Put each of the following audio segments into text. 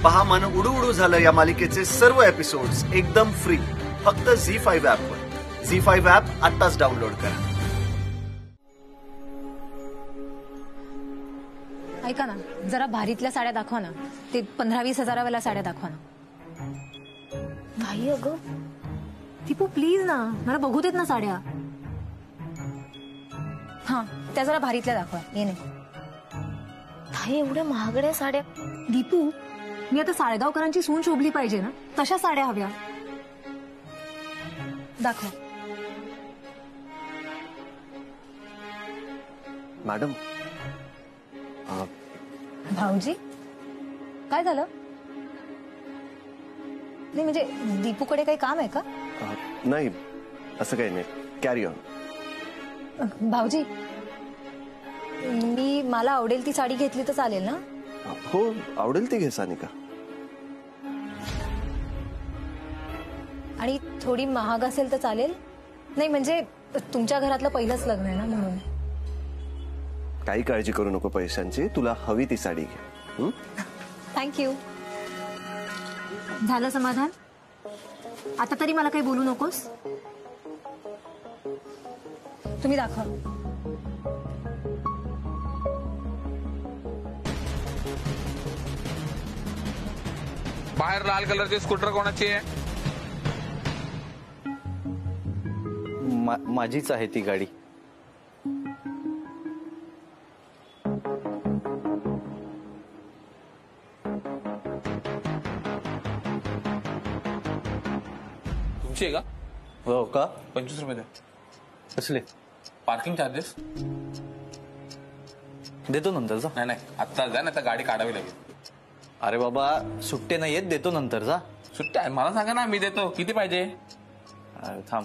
पहा मन उडू उडू झालं या मालिकेचे सर्व एपिसोड्स एकदम फ्री फक्त झी5 ऍप वर। झी5 ऍप आताच डाउनलोड करा। ऐका ना, जरा भारीतल्या साड्या दाखवा ना, ते 15-20 हजारावाल्या साड्या दाखवा ना। नाही अगं दीपू प्लीज ना, मला बघू देत ना साड्या। हा त्या जरा भारीतल्या दाखवा। ये नाही ताई, एवढ्या महागड्या साड्या। दीपू, मी आता साळेगावकरांची सून शोभली पाहिजे ना, तशा साड्या हव्या। दाखवा। मॅडम भाऊजी काय झालं? नाही म्हणजे दीपूकडे काही काम आहे का? नाही, असं काही नाही, कॅरी ऑन। भाऊजी, मला आवडेल ती साडी घेतली तर चालेल ना? हो, आवडेल ती घे सानिका। आणि थोडी महाग असेल तर चालेल? नाही म्हणजे तुमच्या घरातलं पहिलंच लग्न आहे ना, म्हणून। काही काळजी करू नको पैशांची, तुला हवी ती साडी घे। थँक्यू। झालं समाधान? आता तरी मला काही बोलू नकोस। तुम्ही दाखवा। बाहेर लाल कलरची स्कूटर कोणाची आहे? माझीच आहे ती गाडी। तुमची आहे का? हो का? 25 रुपये द्या। कसले? पार्किंग चार्जेस देतो नंतर जा। नाही आत्ता जा, नाही तर गाडी काढावी लागेल। अरे बाबा, सुट्टे नाही येत, देतो नंतर जा। सुट्ट्या आहे मला सांगा ना, मी देतो। किती पाहिजे? अरे थांब।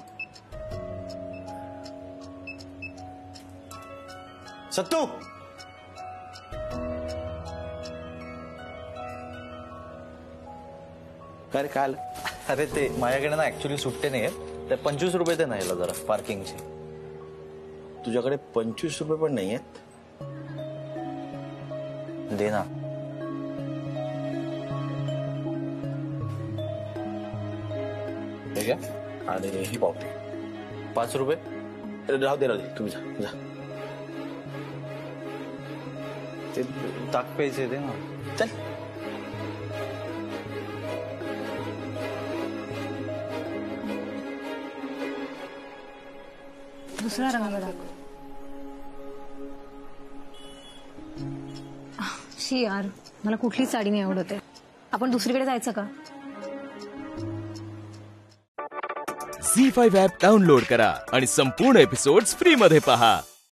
सत्तू, काय रे, काय? अरे ते माझ्याकडे ना ऍक्च्युली सुट्टे नाही आहेत, ते 25 रुपये ते नाही जरा पार्किंगचे। तुझ्याकडे 25 रुपये पण नाही आहेत? दे ना। हे घ्या आणि ही पावती 5 रुपये राहू दे, तुम्ही जा। ते ताक प्यायचे दे ना। चल। दुसरा रंग दाखव। शी यार, मला कुठलीच साडी नाही आवडत आहे। आपण दुसरीकडे जायचं का? झी5 ऍप डाउनलोड करा आणि संपूर्ण एपिसोड्स फ्री मध्ये पहा।